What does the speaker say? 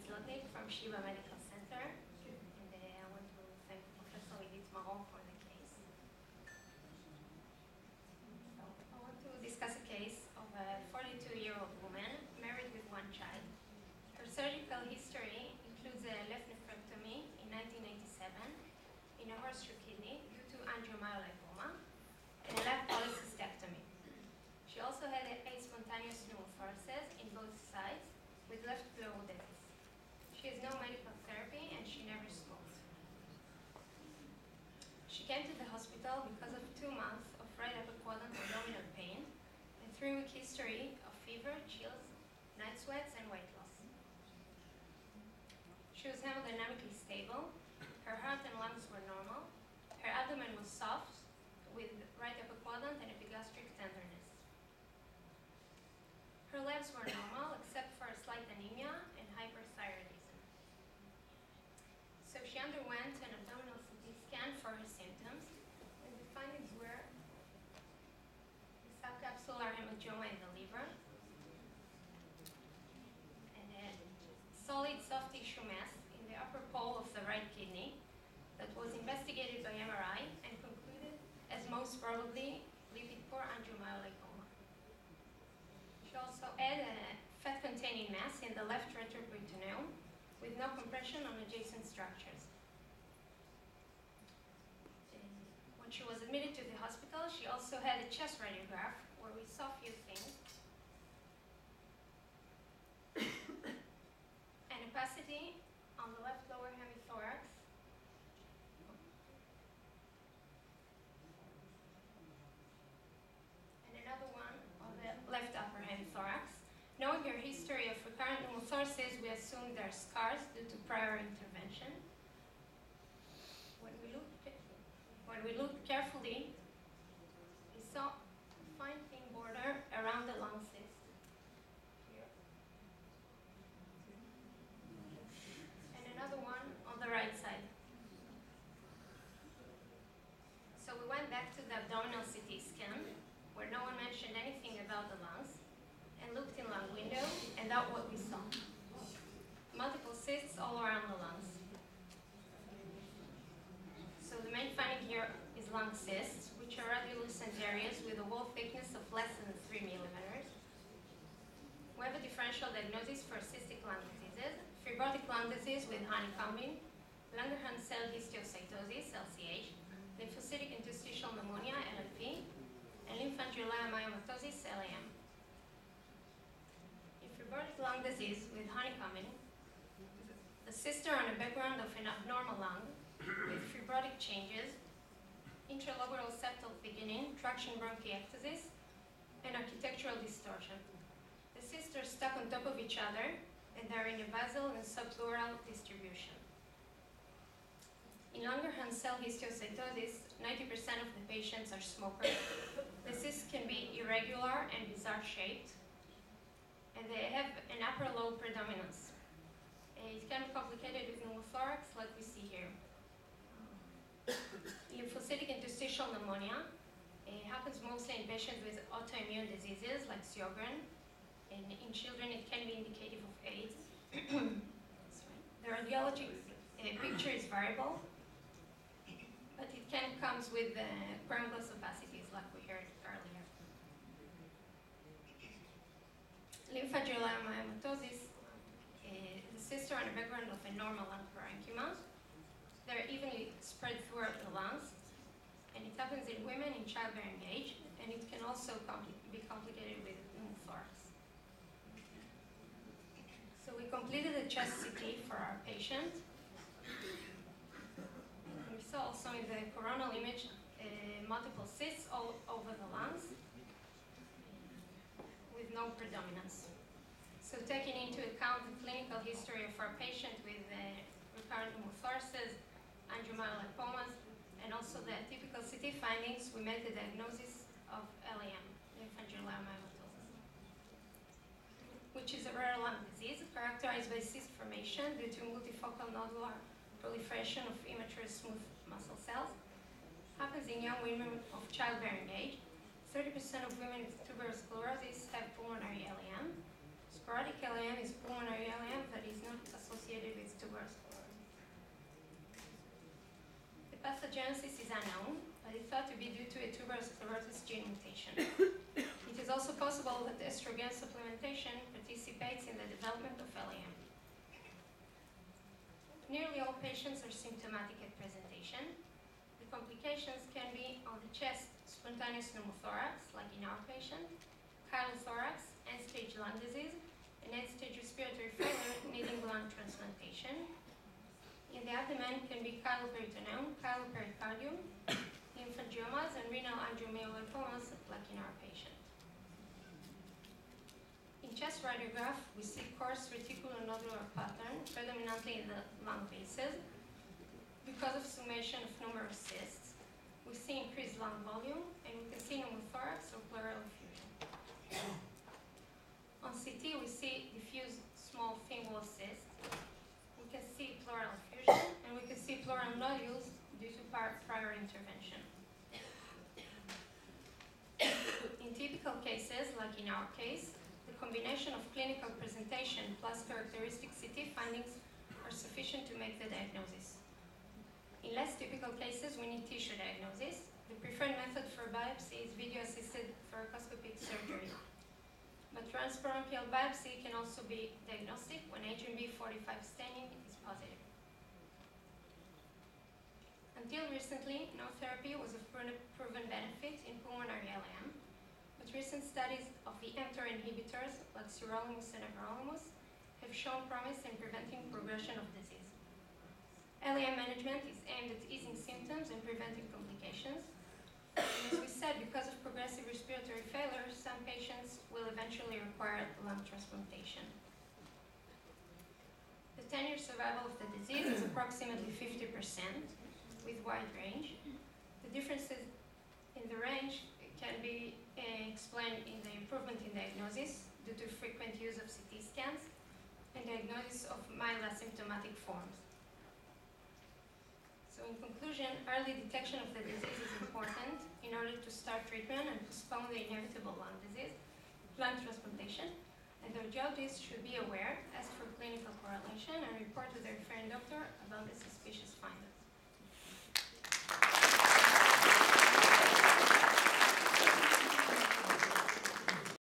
ZLOTNIK from Shiva Medical Center, and I want to thank Professor for the case. So I want to discuss a case of a 42-year-old woman married with one child. Her surgical history includes a left nephrectomy in 1987 in a horseshoe kidney due to angiomyolipoma and a left polycystectomy. She also had a spontaneous pneumothoraces in both sides with left pleural disease. She has no medical therapy and she never smoked. She came to the hospital because of 2 months of right upper quadrant abdominal pain and 3-week history of fever, chills, night sweats, and weight loss. She was hemodynamically stable. Her heart and lungs were normal. Her abdomen was soft with right upper quadrant and epigastric tenderness. Her labs were normal except for a slight anemia and hyperthyroidism. So she underwent an abdominal CT scan for her symptoms, and the findings were the subcapsular hemangioma in the liver, and a solid soft tissue mass in the upper pole of the right kidney that was investigated by MRI and concluded as most probably lipid-poor angiomyolipoma. She also had a fat-containing mass in the left retroperitoneum with no compression on adjacent structures. When she was admitted to the hospital, she also had a chest radiograph where we saw a few things. An opacity on the left lower hemithorax, and another one on the left upper hemithorax. Knowing her history of recurrent pneumothoraces, we assume there are scars due to prior intervention. When we looked carefully, we saw a fine thin border around the lung cyst here, and another one on the right side. So we went back to the abdominal CT scan, where no one mentioned anything about the lungs, and looked in lung window, and that's what we saw. Multiple cysts all around the lungs. So the main finding here is lung cysts, which are radiolucent areas with a wall thickness of less than 3 millimeters. We have a differential diagnosis for cystic lung diseases, fibrotic lung disease with honeycombing, Langerhans cell histiocytosis, LCH, lymphocytic interstitial pneumonia, LNP, and lymphangioliomyomatosis, LAM. In fibrotic lung disease with honeycombing, the cysts are on a background of an abnormal lung with fibrotic changes, intralobular septal thickening, traction bronchiectasis, and architectural distortion. The cysts are stuck on top of each other, and are in a basal and subpleural distribution. In Langerhans cell histiocytosis, 90% of the patients are smokers. The cysts can be irregular and bizarre shaped, and they have an upper-low predominance. It can be complicated with pneumothorax, like we see here. Lymphocytic interstitial pneumonia happens mostly in patients with autoimmune diseases like Sjögren, and in children it can be indicative of AIDS. The radiology picture is variable, but it comes with ground-glass opacities like we heard earlier. Lymphangioliomyomatosis, the cysts are on a background of a normal lung parenchyma. They're evenly spread throughout the lungs, and it happens in women in childbearing age, and it can also be complicated with pneumothorax. So we completed a chest CT for our patient. And we saw also in the coronal image multiple cysts all over the lungs with no predominance. So taking into account the clinical history of our patient with recurrent pneumothoraces, angiomyolipomas, and also the typical CT findings, we made the diagnosis of LAM, lymphangioliomyomatosis, which is a rare lung disease characterized by cyst formation due to multifocal nodular proliferation of immature smooth muscle cells. Happens in young women of childbearing age. 30% of women with tuberous sclerosis have pulmonary LAM. Sporadic LAM is pulmonary LAM that is not associated pathogenesis is unknown, but it's thought to be due to a tuberous sclerosis gene mutation. It is also possible that estrogen supplementation participates in the development of LAM. Nearly all patients are symptomatic at presentation. The complications can be on the chest, spontaneous pneumothorax, like in our patient, chylothorax, end-stage lung disease, and end-stage respiratory failure needing lung transplantation. In the abdomen can be chyloperitoneum, chylopericardium, lymphangiomas, and renal angiomyolipomas, like in our patient. In chest radiograph, we see coarse reticulonodular pattern, predominantly in the lung bases. Because of summation of numerous cysts, we see increased lung volume, and we can see pneumothorax or pleural effusion. On CT, we see diffuse small thin wall cysts. We can see pleural effusion, and we can see pleural nodules due to prior intervention. In typical cases, like in our case, the combination of clinical presentation plus characteristic CT findings are sufficient to make the diagnosis. In less typical cases, we need tissue diagnosis. The preferred method for biopsy is video-assisted thoracoscopic surgery. But transperineal biopsy can also be diagnostic when HMB45 staining is positive. Until recently, no therapy was of proven benefit in pulmonary LAM, but recent studies of the mTOR inhibitors, like sirolimus and everolimus, have shown promise in preventing progression of disease. LAM management is aimed at easing symptoms and preventing complications. And as we said, because of progressive respiratory failure, some patients will eventually require lung transplantation. The 10-year survival of the disease is approximately 50%, with wide range. The differences in the range can be explained in the improvement in diagnosis due to frequent use of CT scans and diagnosis of mild asymptomatic forms. So in conclusion, early detection of the disease is important in order to start treatment and postpone the inevitable lung disease, lung transplantation, and the radiologists should be aware, ask for clinical correlation, and report to their referring doctor about the suspicious findings.